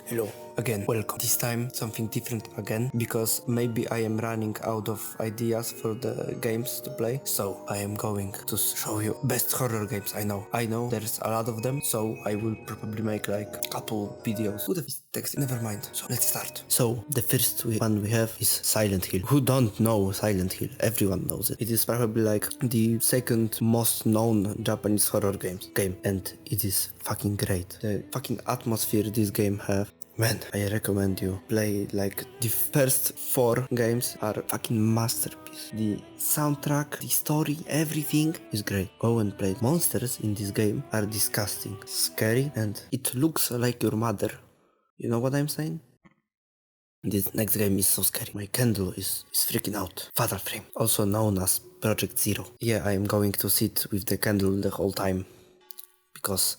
Hello again, welcome. This time something different again, because maybe I am running out of ideas for the games to play, so I am going to show you best horror games I know. I know there's a lot of them, so I will probably make like a couple videos. Who the f is texting? Never mind, so let's start. So the first one we have is Silent Hill. Who don't know Silent Hill? Everyone knows it. It is probably like the second most known Japanese horror game, and it is fucking great. The fucking atmosphere this game have. Man, I recommend you play. Like the first 4 games are fucking masterpiece. The soundtrack, the story, everything is great. Go and play. Monsters in this game are disgusting, scary, and it looks like your mother. You know what I'm saying? This next game is so scary. My candle is freaking out. Fatal Frame, also known as Project Zero. Yeah, I am going to sit with the candle the whole time because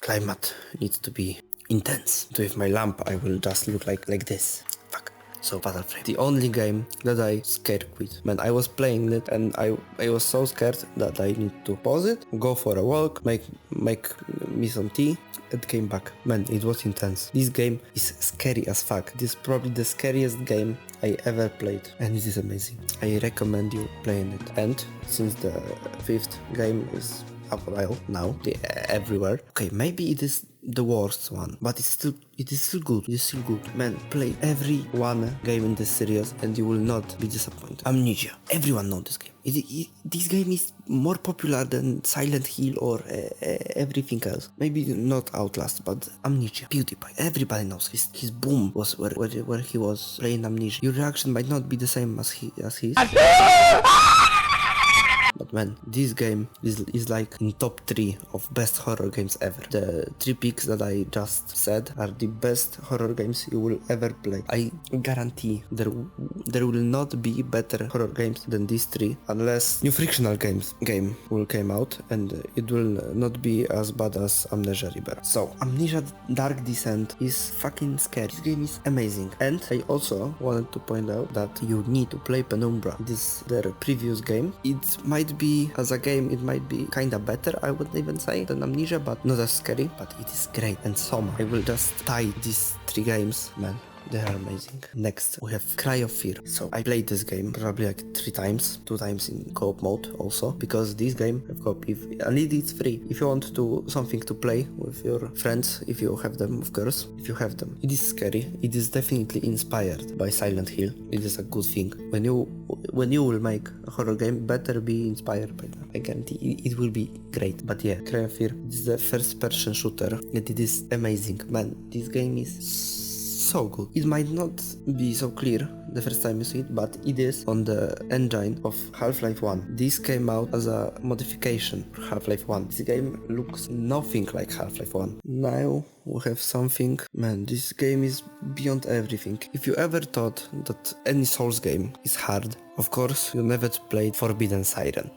climate needs to be intense. With my lamp I will just look like this. Fuck. So Fatal Frame, the only game that I scared quit. Man, I was playing it and I was so scared that I need to pause it, go for a walk, make me some tea, and came back. Man, it was intense. This game is scary as fuck. This is probably the scariest game I ever played, and it is amazing. I recommend you playing it. And since the 5th game is available now, everywhere. Okay, maybe it is the worst one, but it is still good. It is still good. Man, play every one game in this series and you will not be disappointed. Amnesia. Everyone knows this game. This game is more popular than Silent Hill or everything else. Maybe not Outlast, but Amnesia. PewDiePie. Everybody knows his boom was where he was playing Amnesia. Your reaction might not be the same as his. But man, this game is like in top 3 of best horror games ever. The 3 picks that I just said are the best horror games you will ever play. I guarantee there will not be better horror games than these 3 unless new frictional game will come out, and it will not be as bad as Amnesia Rebirth. So Amnesia Dark Descent is fucking scary. This game is amazing. And I also wanted to point out that you need to play Penumbra. This their previous game. It might be, as a game, it might be kinda better, I would even say, than Amnesia, but not as scary, but it is great. And Soma, I will just tie these 3 games, man, they are amazing. Next, we have Cry of Fear. So I played this game probably like 3 times, 2 times in co-op mode also, because this game have co-op, and it's free. If you want to something to play with your friends, if you have them, of course, if you have them. It is scary. It is definitely inspired by Silent Hill. It is a good thing. When you will make a horror game, better be inspired by that. I guarantee it will be great. But yeah, Cry of Fear is the first person shooter, and it is amazing. Man, this game is so good. It might not be so clear the first time you see it, but it is on the engine of Half-Life 1. This came out as a modification for Half-Life 1. This game looks nothing like Half-Life 1. Now we have something. Man, this game is beyond everything. If you ever thought that any Souls game is hard, of course you never played Forbidden Siren.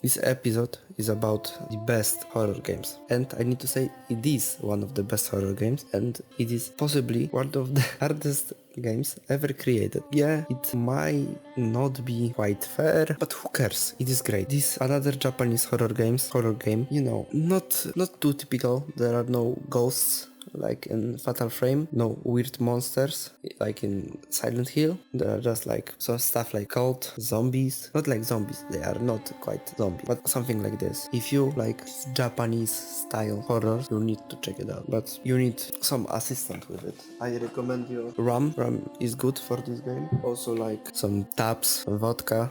This episode is about the best horror games, and I need to say it is one of the best horror games, and it is possibly one of the hardest games ever created. Yeah, it might not be quite fair, but who cares? It is great. This another Japanese horror game, you know, not too typical. There are no ghosts like in Fatal Frame, no weird monsters like in Silent Hill. There are just like some stuff like cult, zombies. Not like zombies, they are not quite zombies, but something like this. If you like Japanese style horror, you need to check it out, but you need some assistant with it. I recommend you rum is good for this game. Also like some taps, vodka.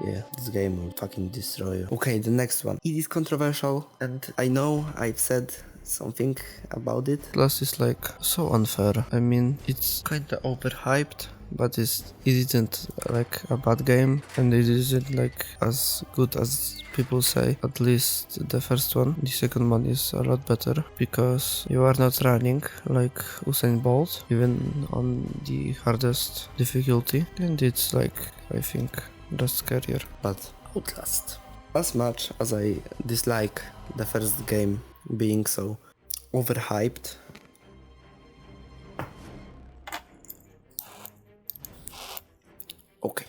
Yeah, this game will fucking destroy you. Okay, the next one. It is controversial, and I know I've said something about it. Plus, it's like so unfair. I mean, it's kinda overhyped, but it isn't like a bad game, and it isn't like as good as people say. At least the first one. The second one is a lot better because you are not running like Usain Bolt, even on the hardest difficulty, and it's like, I think, just scarier. But Outlast. As much as I dislike the first game being so overhyped, okay,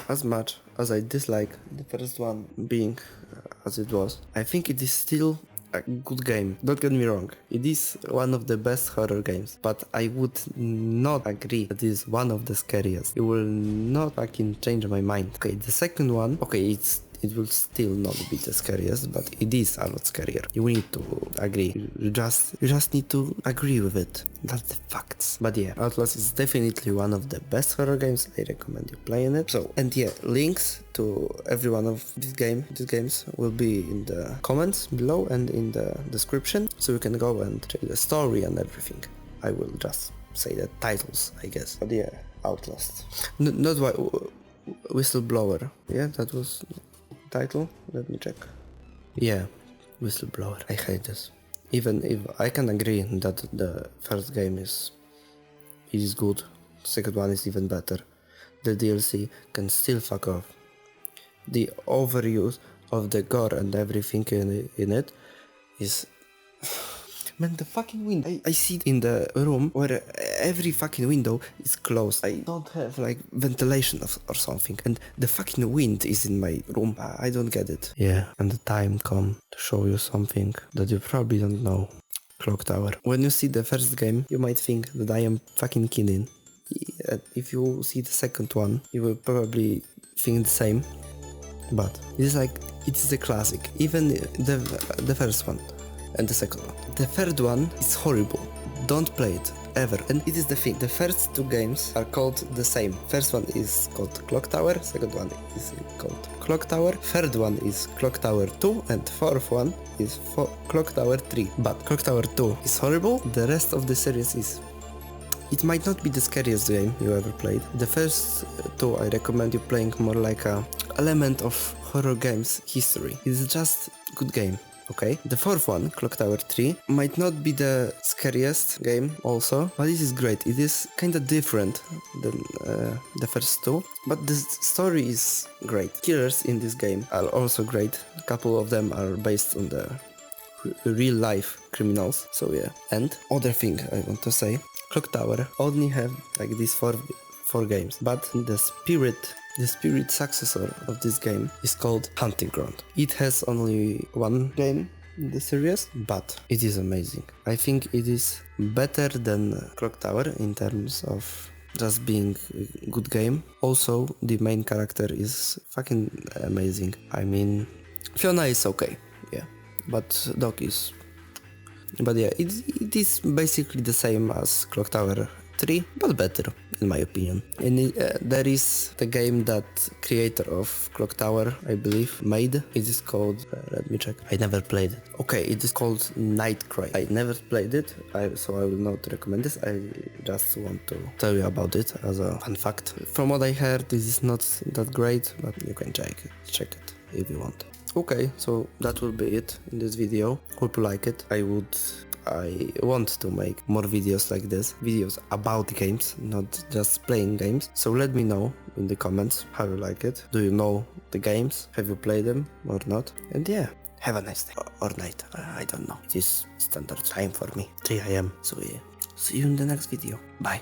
as much as I dislike the first one being as it was, I think it is still a good game. Don't get me wrong, it is one of the best horror games, but I would not agree that it is one of the scariest. It will not fucking change my mind. Okay, the second one, okay, it will still not be the scariest, but it is a lot scarier. You need to agree. You just need to agree with it. That's the facts. But yeah, Outlast is definitely one of the best horror games. I recommend you playing it. So, and yeah, links to every one of these games will be in the comments below and in the description, so you can go and check the story and everything. I will just say the titles, I guess. But yeah, Outlast. Not why Whistleblower. Yeah, that was title. Let me check. Yeah, Whistleblower. I hate this. Even if I can agree that the first game is good, second one is even better. The DLC can still fuck off. The overuse of the gore and everything in it is... Man, the fucking window. I see in the room where every fucking window is closed. I don't have like ventilation or something, and the fucking wind is in my room. I don't get it. Yeah, and the time come to show you something that you probably don't know. Clock Tower. When you see the first game, you might think that I am fucking kidding. If you see the second one, you will probably think the same. But it is a classic. Even the first one. And the second one. The third one is horrible. Don't play it, ever. And it is the thing, the first two games are called the same. First one is called Clock Tower, second one is called Clock Tower, third one is Clock Tower 2, and fourth one is Clock Tower 3. But Clock Tower 2 is horrible, the rest of the series is... It might not be the scariest game you ever played. The first two I recommend you playing more like a element of horror games history. It's just good game. Okay, the fourth one, Clock Tower 3, might not be the scariest game also, but this is great. It is kinda different than the first two, but the story is great. Killers in this game are also great. A couple of them are based on the real life criminals, so yeah. And other thing I want to say, Clock Tower only have like these four games, but the spirit successor of this game is called Hunting Ground. It has only one game in the series, but it is amazing. I think it is better than Clock Tower in terms of just being a good game. Also, the main character is fucking amazing. I mean, Fiona is okay, yeah, but Doc is... But yeah, it is basically the same as Clock Tower 3, but better, in my opinion. And there is the game that creator of Clock Tower, I believe, made. It is called, let me check, I never played it. Okay, it is called NightCry. I never played it, so I will not recommend this. I just want to tell you about it as a fun fact. From what I heard, this is not that great, but you can check it if you want. Okay, so that will be it in this video. Hope you like it. I want to make more videos like this, videos about games, not just playing games. So let me know in the comments how you like it. Do you know the games? Have you played them or not? And yeah, have a nice day or night. I don't know. It is standard time for me, 3 AM. So yeah, see you in the next video. Bye.